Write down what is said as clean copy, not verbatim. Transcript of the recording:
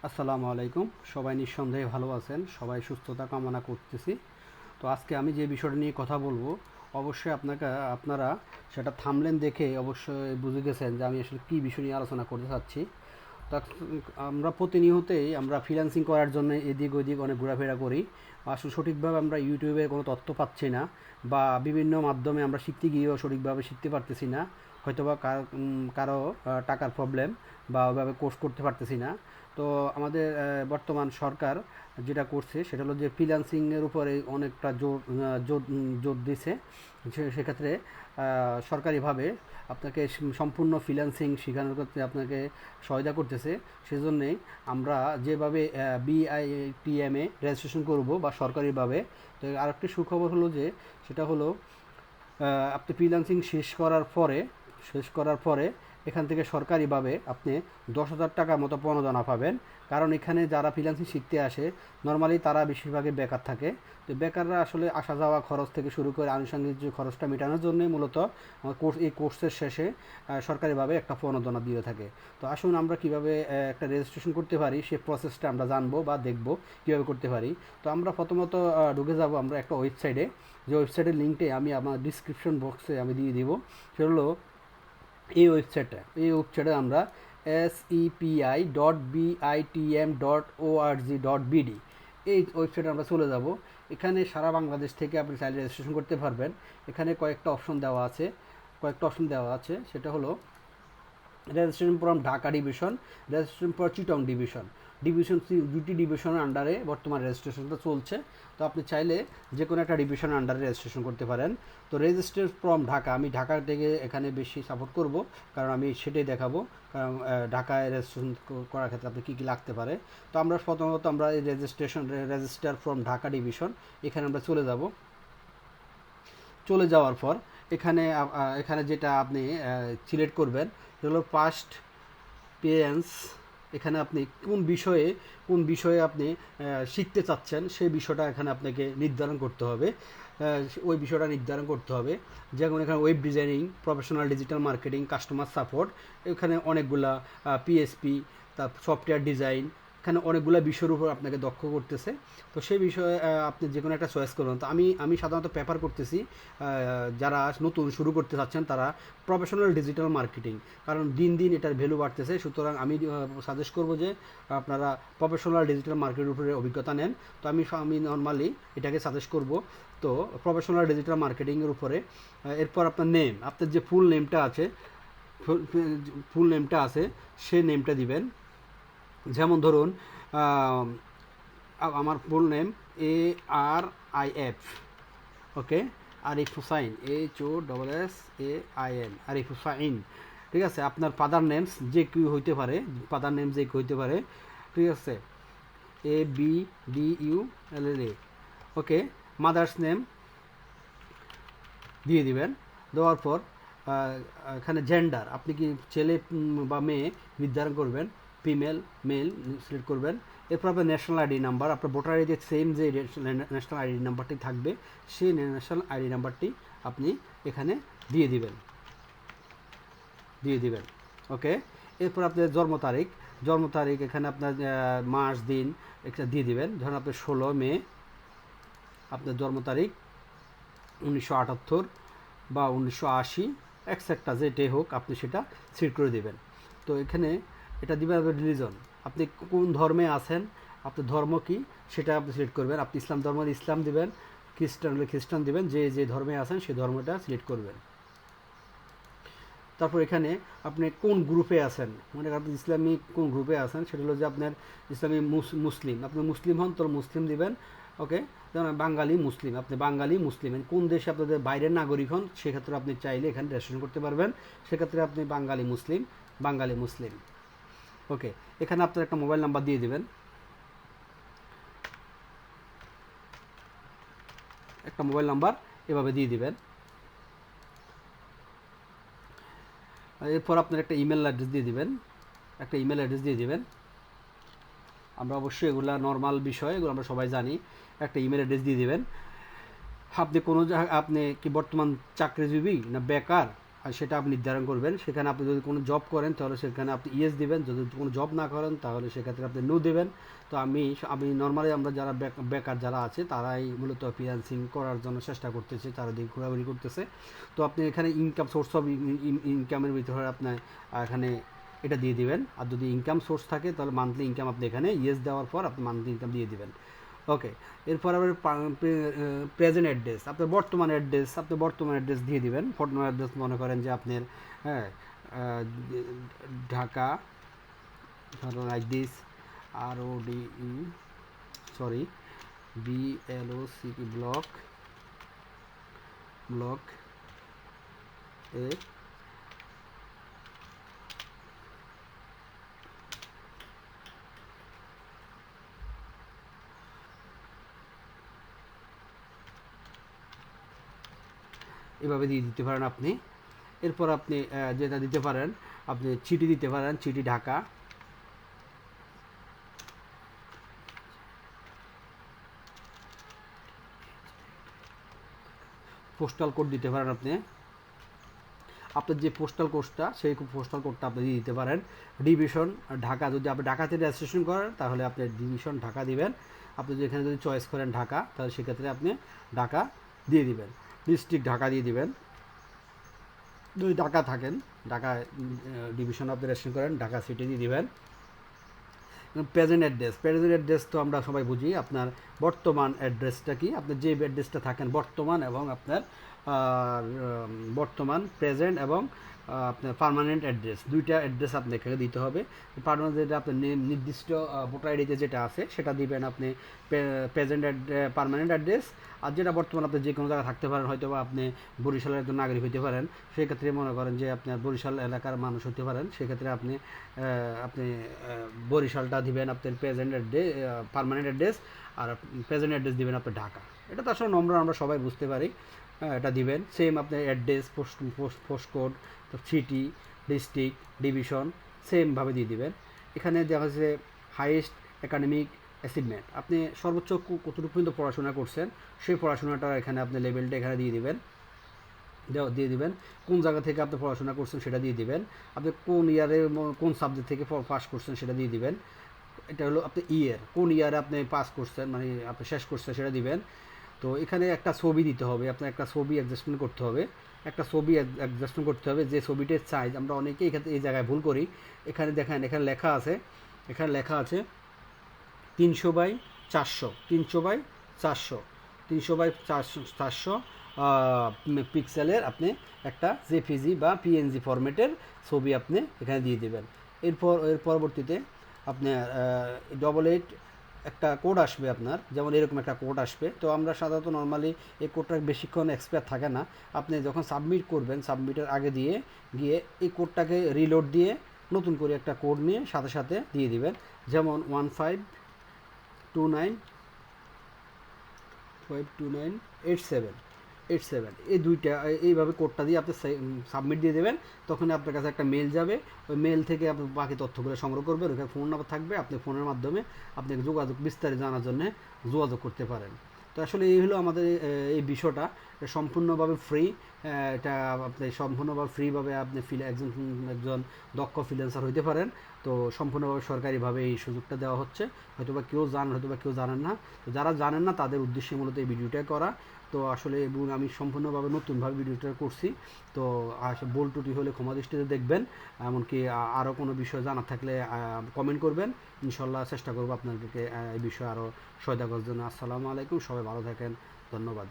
আসসালামু আলাইকুম। সবাই নিঃসন্দেহে ভালো আছেন, সবাই সুস্থতা কামনা করতেছি। তো আজকে আমি যে বিষয়টা নিয়ে কথা বলবো, অবশ্যই আপনারা সেটা থাম্বনেল দেখে অবশ্যই বুঝে গেছেন যে আমি আসলে কী বিষয় নিয়ে আলোচনা করতে চাচ্ছি। তা আমরা প্রতিনিয়তই আমরা ফ্রিল্যান্সিং করার জন্য এদিক ওদিক অনেক ঘোরাফেরা করি। আসলে সঠিকভাবে আমরা ইউটিউবে কোনো তথ্য পাচ্ছি না, বা বিভিন্ন মাধ্যমে আমরা শিখতে গিয়েও সঠিকভাবে শিখতে পারতেছি না। হয়তোবা কারো টাকার প্রবলেম, বা ওইভাবে কোর্স করতে পারতেছি না। তো আমাদের বর্তমান সরকার যেটা করছে সেটা হলো যে ফ্রিল্যান্সিংয়ের উপরে অনেকটা জোর দিছে। সেক্ষেত্রে সরকারিভাবে আপনাকে সম্পূর্ণ ফ্রিল্যান্সিং শেখানোর ক্ষেত্রে আপনাকে সহায়তা করতেছে। সেজন্যেই আমরা যেভাবে বিআইটিএমে রেজিস্ট্রেশন করব বা সরকারিভাবে। তো আরেকটি সুখবর হলো যে সেটা হলো আপনি ফ্রিল্যান্সিং শেষ করার পরে এখান থেকে সরকারিভাবে আপনি 10,000 টাকার মতো প্রণোদনা পাবেন। কারণ এখানে যারা ফ্রিল্যান্সিং শিখতে আসে নর্মালি তারা বেশিরভাগই বেকার থাকে। তো বেকাররা আসলে আসা যাওয়া খরচ থেকে শুরু করে আনুষঙ্গিক যে খরচটা মেটানোর জন্যই মূলত এই কোর্সের শেষে সরকারিভাবে একটা প্রণোদনা দিয়ে থাকে। তো আসুন আমরা কীভাবে একটা রেজিস্ট্রেশন করতে পারি সেই প্রসেসটা আমরা জানবো বা দেখব কীভাবে করতে পারি। তো আমরা প্রথমত ঢুকে যাব আমরা একটা ওয়েবসাইটে, যে ওয়েবসাইটের লিঙ্কটি আমি আমার ডিসক্রিপশন বক্সে আমি দিয়ে দিব। সেটা হলো এই ওয়েবসাইটে আমরা sepi.bitm.org.bd, এই ওয়েবসাইটে আমরা চলে যাব। এখানে সারা বাংলাদেশ থেকে আপনি চাইলে রেজিস্ট্রেশন করতে পারবেন। এখানে কয়েকটা অপশন দেওয়া আছে। সেটা হলো registration from Dhaka division, registration for Chittagong division. দুটি ডিভিশনের আন্ডারে বর্তমান রেজিস্ট্রেশনটা চলছে। তো আপনি চাইলে যে কোনো একটা ডিভিশনের আন্ডারে রেজিস্ট্রেশন করতে পারেন। তো রেজিস্ট্রেশন ফ্রম ঢাকা, আমি ঢাকা থেকে এখানে বেশি সাপোর্ট করব, কারণ আমি সেটাই দেখাবো। কারণ ঢাকায় রেজিস্ট্রেশন করার ক্ষেত্রে আপনি কী কী লাগতে পারে। তো আমরা প্রথমত আমরা এই রেজিস্টার ফ্রম ঢাকা ডিভিশন, এখানে আমরা চলে যাওয়ার পর এখানে যেটা আপনি সিলেক্ট করবেন সেটা হলো পাস্ট পেয়েন্স। এখানে আপনি কোন বিষয়ে আপনি শিখতে চাচ্ছেন সেই বিষয়টা এখানে আপনাকে নির্ধারণ করতে হবে। ওই বিষয়টা নির্ধারণ করতে হবে। যেমন এখানে web designing, professional digital marketing, customer support, এখানে অনেকগুলা পিএসপি, তারপর সফটওয়্যার ডিজাইন, এখানে অনেকগুলো বিষয়ের উপর আপনাকে দক্ষ করতেছে। তো সেই বিষয়ে আপনি যে কোনো একটা চয়েস করবেন। তো আমি সাধারণত প্রেফার করতেছি যারা নতুন শুরু করতে চাচ্ছেন তারা প্রফেশনাল ডিজিটাল মার্কেটিং, কারণ দিন দিন এটার ভ্যালু বাড়তেছে। সুতরাং আমি সাজেস্ট করব যে আপনারা প্রফেশনাল ডিজিটাল মার্কেটের উপরে অভিজ্ঞতা নেন। তো আমি নর্মালি এটাকে সাজেস্ট করব। তো প্রফেশনাল ডিজিটাল মার্কেটিংয়ের উপরে এরপর আপনার আপনার যে ফুল নেমটা আছে সেই নেমটা দিবেন। যেমন ধরুন আমার ফুল নেম ARIF, ওকে, আরিফ হুসাইন, HOSSAIN, আরিফ হুসাইন। ঠিক আছে, আপনার ফাদার নেমস যে কেউ হইতে পারে, ঠিক আছে, ABDULLA, ওকে। মাদার্স নেম দিয়ে দিবেন। দেওয়ার পর এখানে জেন্ডার, আপনি কি ছেলে বা মেয়ে নির্ধারণ করবেন, ফিমেল মেল সিলেক্ট করবেন। এরপর আপনার ন্যাশনাল আইডি নাম্বার, আপনার ভোটার আইডি সেম যে ন্যাশনাল আইডি নাম্বারটি থাকবে সেই ন্যাশনাল আইডি নাম্বারটি আপনি এখানে দিয়ে দিবেন, ওকে। এরপর আপনার জন্ম তারিখ এখানে আপনার মাস দিন এটা দিয়ে দিবেন। ধরুন আপনার 16 মে আপনার জন্ম তারিখ, 1978 বা 1980, এক্সেট্রা যেটাই হোক আপনি সেটা সিলেক্ট করে দেবেন। তো এখানে এটা দিবেন আপনার রিলিজন, আপনি কোন ধর্মে আছেন, আপনার ধর্ম কি সেটা আপনি সিলেক্ট করবেন। আপনি ইসলাম ধর্ম ইসলাম দিবেন, খ্রিস্টান হলে খ্রিস্টান দিবেন, যে ধর্মে আছেন সেই ধর্মটা সিলেক্ট করবেন। তারপর এখানে আপনি কোন গ্রুপে আছেন, মানে আপনি ইসলামিক কোন গ্রুপে আছেন সেটা হলো যে আপনার ইসলামী মুসলিম, আপনি মুসলিম হন তো মুসলিম দিবেন, ওকে। যেমন বাঙালি মুসলিম, আপনি বাঙালি মুসলিম, কোন দেশে আপনাদের বাইরের নাগরিক হন সেক্ষেত্রে আপনি চাইলে এখানে রেজিস্ট্রেশন করতে পারবেন। সেক্ষেত্রে আপনি বাঙালি মুসলিম, ওকে। এখানে আপনার একটা মোবাইল নাম্বার দিয়ে দিবেন, এভাবে দিয়ে দিবেন। এরপর আপনার একটা ইমেল অ্যাড্রেস দিয়ে দিবেন। আমরা অবশ্যই এগুলো নর্মাল বিষয়, এগুলো আমরা সবাই জানি। একটা ইমেল অ্যাড্রেস দিয়ে দিবেন। আপনি কি বর্তমান চাকরিজীবী না বেকার, আর সেটা আপনি নির্ধারণ করবেন। সেখানে আপনি যদি কোনো জব করেন তাহলে সেখানে আপনি ইয়েস দিবেন, যদি কোনো জব না করেন তাহলে সেক্ষেত্রে আপনি নো দেবেন। তো আমি নর্মালি আমরা যারা বেকার যারা আছে তারাই মূলত ফ্রিল্যান্সিং করার জন্য চেষ্টা করতেছে, চারিদিকে ঘোরাঘুরি করতেছে। তো আপনি এখানে ইনকাম সোর্স অফ ইনকামের ভিতরে আপনার এখানে এটা দিয়ে দিবেন। আর যদি ইনকাম সোর্স থাকে তাহলে মান্থলি ইনকাম আপনি এখানে ইয়েস দেওয়ার পর আপনি মান্থলি ইনকাম দিয়ে দিবেন। ওকে, এরপর আবার প্রেজেন্ট অ্যাড্রেস, আপনার বর্তমান অ্যাড্রেস দিয়ে দিবেন। বর্তমান অ্যাড্রেস মনে করেন যে আপনার হ্যাঁ ঢাকা, ধরো like this RODE sorry BLOCK block এ এভাবে দিয়ে দিতে পারেন আপনি। এরপর আপনি যেটা দিতে পারেন, আপনি চিঠি দিতে পারেন, চিঠি ঢাকা, পোস্টাল কোড দিতে পারেন আপনি। আপনার যে পোস্টাল কোডটা সেই পোস্টাল কোডটা আপনি দিয়ে দিতে পারেন। ডিভিশন ঢাকা, যদি আপনি ঢাকাতে রেজিস্ট্রেশন করেন তাহলে আপনি ডিভিশন ঢাকা দিবেন। আপনি যেখানে যদি চয়েস করেন ঢাকা, তাহলে সেক্ষেত্রে আপনি ঢাকা দিয়ে দিবেন। ডিস্ট্রিক্ট ঢাকা দিয়ে দিবেন। যদি ঢাকা থাকেন, ঢাকা ডিভিশন আপনি রেজিস্ট্রেশন করেন, ঢাকা সিটি দিয়ে দিবেন। প্রেজেন্ট অ্যাড্রেস তো আমরা সবাই বুঝি। আপনার বর্তমান অ্যাড্রেসটা কি, আপনার যে অ্যাড্রেসটা থাকেন বর্তমান, এবং আপনার বর্তমান, প্রেজেন্ট এবং আপনার পার্মানেন্ট অ্যাড্রেস, দুইটা অ্যাড্রেস আপনাকে দিতে হবে। পার্মানেন্ট যেটা আপনার নির্দিষ্ট ভোটার আইডিতে যেটা আছে সেটা দিবেন আপনি প্রেজেন্ট পার্মানেন্ট অ্যাড্রেস। আর যেটা বর্তমান আপনি যে কোনো জায়গায় থাকতে পারেন, হয়তো বা আপনি বরিশালের একজন নাগরিক হতে পারেন, সেক্ষেত্রে মনে করেন যে আপনার বরিশাল এলাকার মানুষ হতে পারেন, সেক্ষেত্রে আপনি আপনি বরিশালটা দিবেন আপনার প্রেজেন্ট অ্যাড্রেস, পার্মানেন্ট অ্যাড্রেস। আর প্রেজেন্ট অ্যাড্রেস দিবেন আপনার ঢাকা। এটা তো আসলে নম্বর আমরা সবাই বুঝতে পারি। এটা দিবেন সেম আপনার address, post code, city, district, division সেমভাবে দিয়ে দিবেন। এখানে দেখা যাচ্ছে হাইয়েস্ট একাডেমিক অ্যাচিভমেন্ট, আপনি সর্বোচ্চ কতটুকু পর্যন্ত পড়াশোনা করছেন সেই পড়াশোনাটা এখানে আপনি লেভেলটা এখানে দিয়ে দিবেন। কোন জায়গা থেকে আপনি পড়াশোনা করছেন সেটা দিয়ে দিবেন। আপনি কোন ইয়ারে কোন সাবজেক্ট থেকে পাস করছেন সেটা দিয়ে দিবেন। এটা হলো আপনি কোন ইয়ারে আপনি পাস করছেন, মানে আপনি শেষ করছেন সেটা দিবেন। তো এখানে একটা ছবি দিতে হবে, আপনার একটা ছবি অ্যাডজাস্টমেন্ট করতে হবে। করতে হবে যে ছবিটার সাইজ, আমরা অনেকেই এখানে এই জায়গায় ভুল করি। এখানে দেখেন, এখানে লেখা আছে 300x400, 300x400 পিক্সেলের আপনি একটা জেপিজি বা পিএনজি ফরম্যাটের ছবি আপনি এখানে দিয়ে দেবেন। এর পরবর্তীতে আপনার 88 একটা কোড আসবে আপনার, যেমন এরকম একটা কোড আসবে। তো আমরা সাধারণত নর্মালি এই কোডটা বেশিক্ষণ এক্সপায়ার থাকে না। আপনি যখন সাবমিট করবেন, সাবমিটের আগে গিয়ে এই কোডটাকে রিলোড দিয়ে নতুন করে একটা কোড নিয়ে সাথে সাথে দিয়ে দিবেন। যেমন 152987 এই দুইটা, এইভাবে কোডটা দিয়ে আপনি সাবমিট দিয়ে দেবেন। তখন আপনার কাছে একটা মেল যাবে, ওই মেল থেকে আপনি বাকি তথ্যগুলো সংগ্রহ করবেন। ওখানে ফোন নাম্বার থাকবে, আপনি ফোনের মাধ্যমে আপনি বিস্তারিত জানার জন্য যোগাযোগ করতে পারেন। তো আসলে এই হলো আমাদের এই বিষয়টা, সম্পূর্ণভাবে ফ্রি। এটা আপনি সম্পূর্ণভাবে ফ্রিভাবে আপনি একজন দক্ষ ফ্রিল্যান্সার হইতে পারেন। তো সম্পূর্ণভাবে সরকারিভাবে এই সুযোগটা দেওয়া হচ্ছে। হয়তোবা কেউ জানেন না। তো যারা জানেন না তাদের উদ্দেশ্যে মূলত এই ভিডিওটা করা। তো আসলে এবং আমি সম্পূর্ণভাবে নতুনভাবে ভিডিওটা করছি। তো ভুল ত্রুটি হলে ক্ষমা দৃষ্টিতে দেখবেন। এমনকি আরও কোনো বিষয় জানার থাকলে কমেন্ট করবেন। ইনশাল্লাহ চেষ্টা করবো আপনাদেরকে এই বিষয়ে আরও সহায়তা করার জন্য। আসসালামু আলাইকুম, সবাই ভালো থাকেন, ধন্যবাদ।